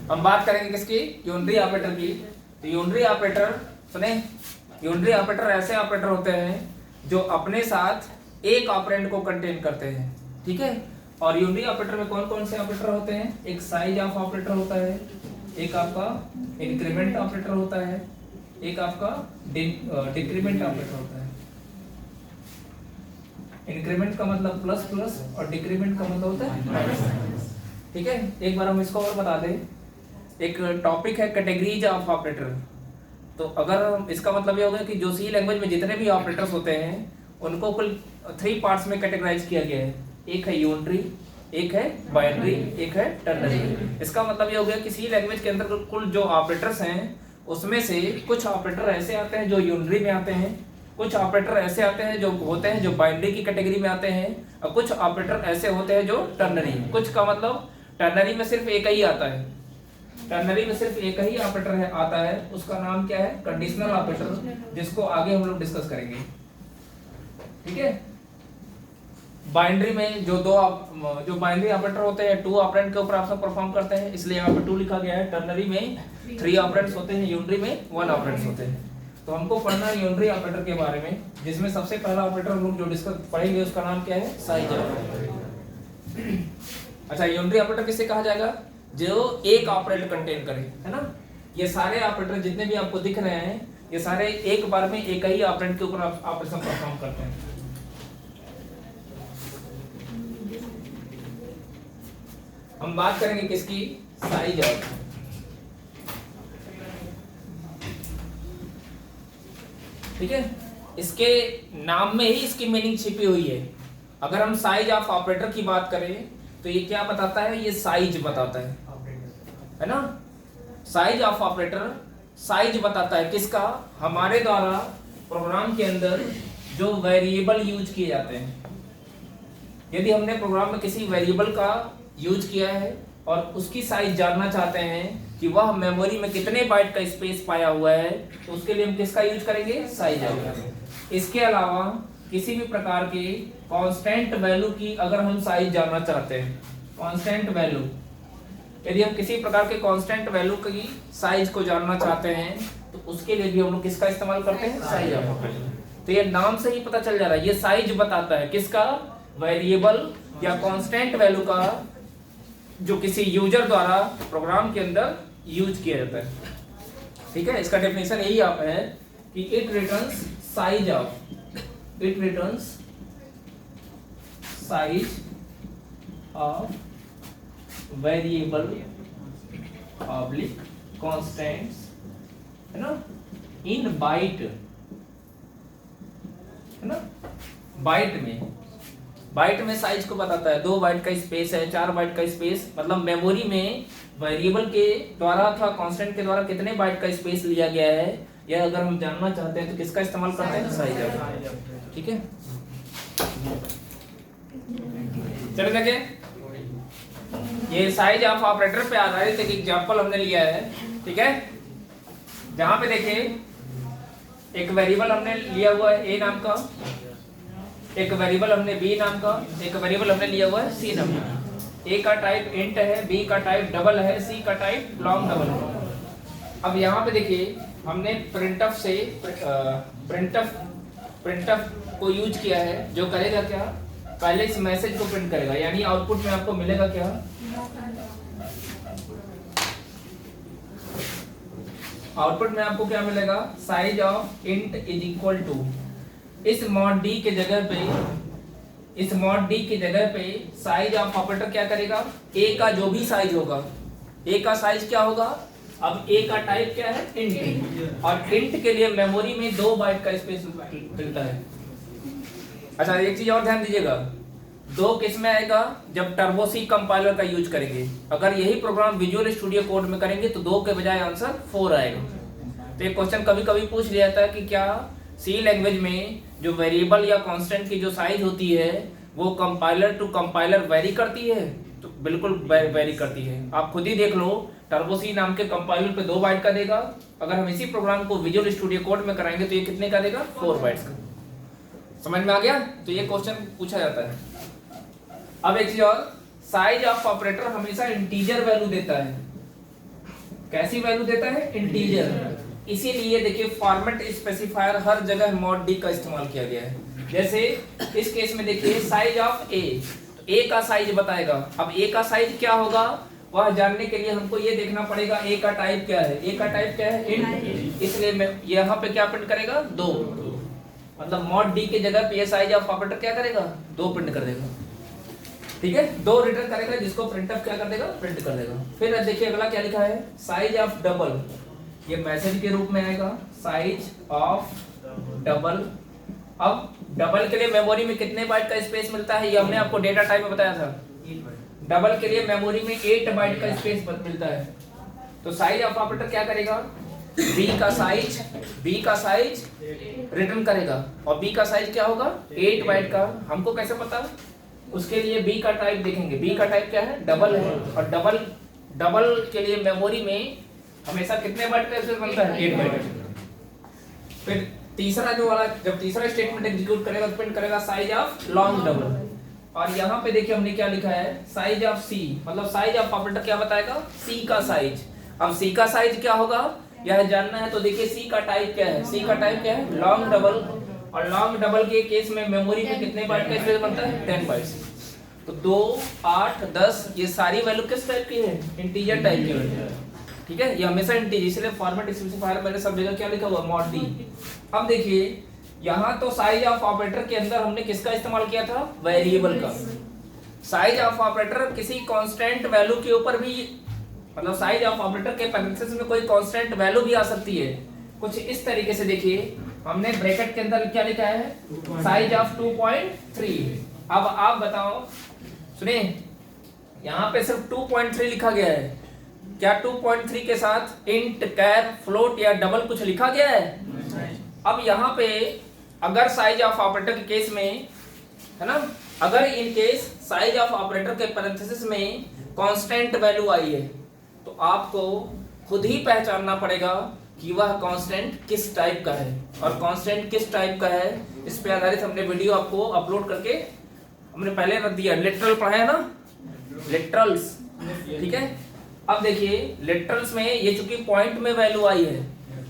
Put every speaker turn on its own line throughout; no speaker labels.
हम बात करेंगे किसकी, यूनरी ऑपरेटर की। तो यूनरी ऑपरेटर सुने, यूनरी ऑपरेटर ऐसे ऑपरेटर होते हैं जो अपने साथ एक ऑपरेंड को कंटेन करते हैं, ठीक है। और यूनरी ऑपरेटर में कौन कौन से ऑपरेटर होते हैं, एक साइज ऑफ ऑपरेटर होता है, एक आपका इंक्रीमेंट ऑपरेटर होता है, एक आपका डिक्रीमेंट ऑपरेटर होता है। इंक्रीमेंट का मतलब प्लस प्लस और डिक्रीमेंट का मतलब होता है माइनस, ठीक है। एक बार हम इसको और बता दें, एक टॉपिक है कैटेगरीज ऑफ ऑपरेटर। तो अगर इसका मतलब ये होगा कि जो सी लैंग्वेज में जितने भी ऑपरेटर्स होते हैं उनको कुल 3 पार्ट्स में कैटेगराइज किया गया है। एक है यूनरी, एक है बाइनरी, एक है टर्नरी। इसका मतलब ये हो गया कि सी लैंग्वेज के अंदर कुल जो ऑपरेटर्स हैं उसमें से कुछ ऑपरेटर ऐसे आते हैं जो यूनरी में आते हैं, कुछ ऑपरेटर ऐसे आते हैं जो होते हैं जो बाइनरी की कैटेगरी में आते हैं, और कुछ ऑपरेटर ऐसे होते हैं जो टर्नरी। कुछ का मतलब टर्नरी में सिर्फ एक ही आता है, टर्नरी में सिर्फ एक ही ऑपरेटर है आता है, उसका नाम क्या है, कंडीशनल ऑपरेटर, जिसको आगे हम लोग डिस्कस करेंगे, ठीक है। बाइनरी में जो बाइनरी ऑपरेटर होते हैं 2 ऑपरेंड के ऊपर ऑपरेशन परफॉर्म करते हैं, इसलिए यहाँ पे 2 लिखा गया है। टर्नरी में 3 ऑपरेंड्स होते हैं, यूनरी में 1 ऑपरेंड्स होते हैं। तो हमको पढ़ना है यूनरी ऑपरेटर के बारे में, जिसमें सबसे पहला ऑपरेटर हम लोग जो डिस्कस पढ़ेंगे उसका नाम क्या है, साइज ऑपरेटर। अच्छा, यूनरी ऑपरेटर किसे कहा जाएगा, जो एक ऑपरेंड कंटेन करे, है ना। ये सारे ऑपरेटर जितने भी आपको दिख रहे हैं ये सारे एक बार में एक ही ऑपरेंड के ऊपर ऑपरेशन परफॉर्म करते हैं। हम बात करेंगे किसकी, साइज ऑफ। ठीक है, इसके नाम में ही इसकी मीनिंग छिपी हुई है। अगर हम साइज ऑफ ऑपरेटर की बात करें तो ये क्या बताता है, ये साइज बताता है ना। साइज ऑफ ऑपरेटर साइज बताता है किसका, हमारे द्वारा प्रोग्राम के अंदर जो वेरिएबल यूज किए जाते हैं। यदि हमने प्रोग्राम में किसी वेरिएबल का यूज किया है और उसकी साइज जानना चाहते हैं कि वह मेमोरी में कितने बाइट का स्पेस पाया हुआ है, तो उसके लिए हम किसका यूज करेंगे, साइज ऑफ। इसके अलावा किसी भी प्रकार के कांस्टेंट वैल्यू की अगर हम साइज जानना चाहते हैं, कांस्टेंट वैल्यू, यदि हम किसी प्रकार के कांस्टेंट वैल्यू की साइज को जानना चाहते हैं तो उसके लिए भी हम लोग किसका इस्तेमाल करते हैं, साइज ऑफ। तो ये नाम से ही पता चल जा रहा है, ये साइज बताता है किसका, वेरिएबल या कांस्टेंट वैल्यू का जो किसी यूजर द्वारा प्रोग्राम के अंदर यूज किया जाता है। ठीक है, इसका डेफिनेशन यही आप है कि it returns size of, it returns size of variable oblique constants, है ना, इन बाइट, है ना, बाइट में साइज को बताता है। 2 बाइट का स्पेस है, 4 बाइट का स्पेस, मतलब मेमोरी में वेरिएबल के द्वारा अथवा कांस्टेंट के द्वारा कितने बाइट का स्पेस लिया गया है, यह अगर हम जानना चाहते हैं तो किसका इस्तेमाल करते हैं, साइज ऑफ। ठीक है, चलो देखें, ये साइज ऑफ ऑपरेटर पे आधारित एक एग्जांपल हमने लिया है। ठीक है, जहां पे देखिए एक वेरिएबल हमने लिया हुआ है ए नाम का, एक वेरिएबल हमने बी नाम का, एक वेरिएबल हमने लिया हुआ है सी नाम का। ए का टाइप इंट है, बी का टाइप डबल है, सी का टाइप लॉन्ग डबल है। अब यहाँ पे देखिए हमने प्रिंटफ से प्रिंटफ को यूज किया है, जो करेगा क्या, पहले इस मैसेज को प्रिंट करेगा, यानी आउटपुट में आपको मिलेगा क्या, आउटपुट में आपको क्या मिलेगा, size of int is equal to, इस मॉड डी के जगह पे, इस मॉड डी की जगह पे साइज ऑफ ऑपरेटर क्या करेगा, ए का जो भी साइज होगा, ए का साइज क्या होगा, अब ए का टाइप क्या है, इंट, और इंट के लिए मेमोरी में 2 बाइट का स्पेस मिलता है। अच्छा, एक चीज और ध्यान दीजिएगा, 2 किस में आएगा, जब टर्बो सी कंपाइलर का यूज करेंगे। अगर यही प्रोग्राम विजुअल स्टूडियो कोड में करेंगे तो 2 के बजाय आंसर 4 आएगा। तो एक क्वेश्चन कभी कभी पूछ लिया जाता है कि क्या सी लैंग्वेज में जो वेरिएबल या कांस्टेंट की जो साइज होती है वो कंपाइलर टू कंपाइलर वेरी करती है, तो बिल्कुल वेरी करती है। आप खुद ही देख लो, टर्बो सी नाम के कंपाइलर पे 2 बाइट का देगा, अगर हम इसी प्रोग्राम को विजुअल स्टूडियो कोड में कराएंगे तो ये कितने का देगा, 4 बाइट्स का। समझ में आ गया, तो ये क्वेश्चन पूछा जाता है। अब एक चीज और, साइज ऑफ ऑपरेटर हमेशा इंटीजर वैल्यू देता है। कैसी वैल्यू देता है? इंटीजर। इसीलिए देखिए फॉर्मेट स्पेसिफायर हर जगह मॉड डी का इस्तेमाल किया गया है। जैसे इस केस में देखिए साइज ऑफ ए का साइज बताएगा। अब ए का साइज क्या होगा वह जानने के लिए हमको ये देखना पड़ेगा ए का टाइप क्या है। ए का टाइप क्या है? इंट। इसलिए मैं यहाँ पे क्या प्रिंट करेगा? 2। मतलब मॉड डी के जगह पे साइज ऑफ ऑपरेटर क्या करेगा? 2 प्रिंट कर देगा। ठीक है, 2 रिटर्न करेगा जिसको प्रिंटफ क्या कर देगा? प्रिंट कर देगा। फिर देखिए अगला क्या लिखा है? साइज ऑफ डबल, ये मैसेज के रूप में आएगा। Size of double. अब डबल के लिए मेमोरी में कितने बाइट का स्पेस मिलता है ये हमने आपको डेटा टाइप में बताया था। डबल के लिए मेमोरी में 8 बाइट का स्पेस मिलता है। तो साइज ऑफ ऑपरेटर क्या करेगा? बी का साइज रिटर्न करेगा और बी का साइज क्या होगा? 8 बाइट का। हमको कैसे पता? उसके लिए बी का टाइप देखेंगे। बी का टाइप क्या है? डबल है। और डबल के लिए मेमोरी में हमेशा कितने बाइट का स्पेस बनता है? 8 बाइट। फिर तीसरा जो वाला, जब तीसरा स्टेटमेंट एग्जीक्यूट करेगा तो प्रिंट करेगा साइज ऑफ लॉन्ग डबल। और यहाँ पे देखिए हमने क्या लिखा है? साइज ऑफ सी, मतलब साइज ऑफ ऑपरेटर क्या बताएगा? सी का साइज। अब सी का साइज क्या होगा यह जानना है तो देखिए सी का टाइप क्या है? सी का टाइप क्या है? Long double. और लॉन्ग डबल के केस में मेमोरी में कितने बाइट का स्पेस बनता है? 10 बाइट्स। तो 2, 8, 10 ये सारी वैल्यू किस टाइप की है? इंटीजर टाइप की है। ठीक है, ये हमेशा इंटीजर, इसलिए फॉर्मेट स्पेसिफायर मैंने सब जगह क्या लिखा हुआ? Mod D. अब देखिए यहाँ तो साइज ऑफ ऑपरेटर के अंदर हमने किसका इस्तेमाल किया था? वेरिएबल का। साइज ऑफ ऑपरेटर किसी कांस्टेंट वैल्यू के ऊपर भी, मतलब साइज ऑफ ऑपरेटर के पैरेंथेसिस में कोई कांस्टेंट वैल्यू भी आ सकती है। कुछ इस तरीके से देखिए हमने ब्रैकेट के अंदर क्या लिखा है? Size of 2.3। अब आप बताओ, सुनिए यहाँ पे सिर्फ 2.3 लिखा गया है। क्या 2.3 के साथ इंट, कैर, फ्लोट या डबल कुछ लिखा गया है? अब यहाँ पे अगर साइज ऑफ ऑपरेटर के केस में है ना, अगर in case size of operator के पैरेंथेसिस में कांस्टेंट वैल्यू आई है तो आपको खुद ही पहचानना पड़ेगा कि वह कांस्टेंट किस टाइप का है। और कांस्टेंट किस टाइप का है इस पे आधारित हमने वीडियो आपको अपलोड करके हमने पहले रख दिया। लिटरल पढ़ा है ना, लिटरल्स। ठीक है, अब देखिए लिटरल्स में ये चूंकि पॉइंट में वैल्यू आई है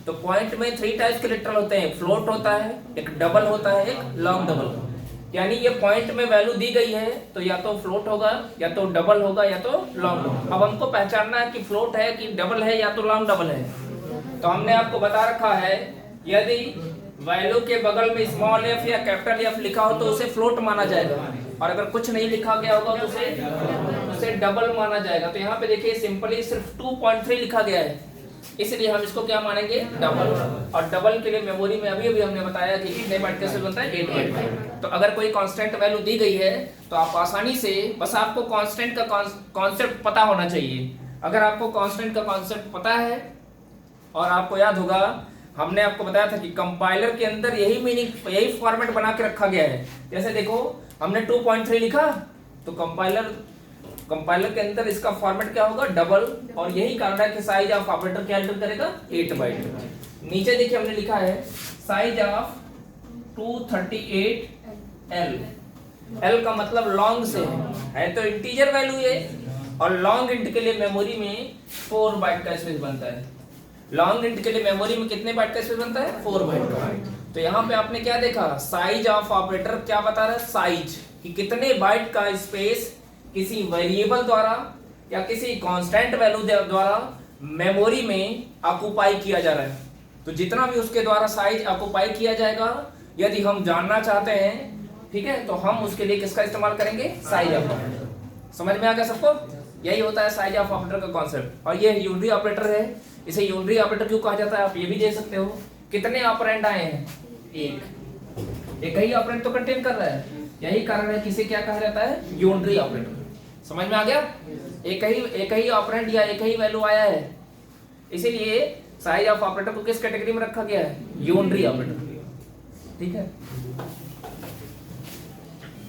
तो पॉइंट में 3 टाइप्स के लिटरल होते हैं। फ्लोट होता है, एक डबल होता है, एक लॉन्ग डबल। यानी ये पॉइंट में वैल्यू दी गई है तो या तो फ्लोट होगा या तो डबल होगा या तो लॉन्ग होगा। अब हमको पहचानना है कि फ्लोट है कि डबल है या तो लॉन्ग डबल है। तो हमने आपको बता रखा है यदि वैल्यू के बगल में स्मॉल एफ या कैपिटल एफ लिखा हो तो उसे फ्लोट माना जाएगा, और अगर कुछ नहीं लिखा गया होगा तो उसे डबल माना जाएगा। तो यहाँ पे देखिए सिंपली सिर्फ 2.3 लिखा गया है, इसलिए हम इसको क्या मानेंगे? डबल। और डबल के लिए मेमोरी में अभी हमने बताया कि कितने बाइट का स्पेस बनता है? 8 बाइट। तो अगर कोई कांस्टेंट वैल्यू दी गई है तो आप आसानी से, बस आपको कांस्टेंट का कॉन्सेप्ट पता होना चाहिए। अगर आपको कांस्टेंट का कॉन्सेप्ट पता है और आपको याद होगा हमने आपको बताया था कि कंपाइलर के अंदर यही मीनिंग, यही फॉर्मेट बना के रखा गया है। जैसे देखो हमने 2.3 लिखा तो कंपाइलर के अंदर इसका फॉर्मेट क्या होगा? डबल। और यही कारण है कि साइज ऑफ ऑपरेटर क्या रिटर्न करेगा? 8 बाइट। नीचे देखिए हमने लिखा है साइज ऑफ 238L। L का मतलब लॉन्ग से है तो इंटीजर वैल्यू है, और लॉन्ग इंट के लिए मेमोरी में 4 बाइट का स्पेस बनता है। लॉन्ग इंट के लिए मेमोरी में कितने बाइट का स्पेस बनता है? 4 बाइट का। तो यहाँ पे आपने क्या देखा? साइज ऑफ ऑपरेटर क्या बता रहा है? साइज, कि कितने बाइट का स्पेस किसी वेरिएबल द्वारा या किसी कांस्टेंट वैल्यू द्वारा मेमोरी में ऑक्युपाई किया जा रहा है। तो जितना भी उसके द्वारा साइज ऑक्युपाई किया जाएगा, यदि हम जानना चाहते हैं, ठीक है, तो हम उसके लिए किसका इस्तेमाल करेंगे? Size of operator. समझ में आ गया सबको? यही होता है साइज ऑफ ऑपरेटर का कॉन्सेप्ट। और ये यूनरी ऑपरेटर है, इसे यूनरी ऑपरेटर क्यों कहा जाता है आप ये भी देख सकते हो। कितने ऑपरेंड आए हैं? एक ही ऑपरेंड तो कंटेन कर रहा है, यही कारण है कि इसे क्या कहा जाता है? Unary operator. समझ में आ गया? एक ही ऑपरेंड या एक ही वैल्यू आया है, इसीलिए साइज ऑफ ऑपरेटर को किस कैटेगरी में रखा गया है? Unary operator. ठीक है।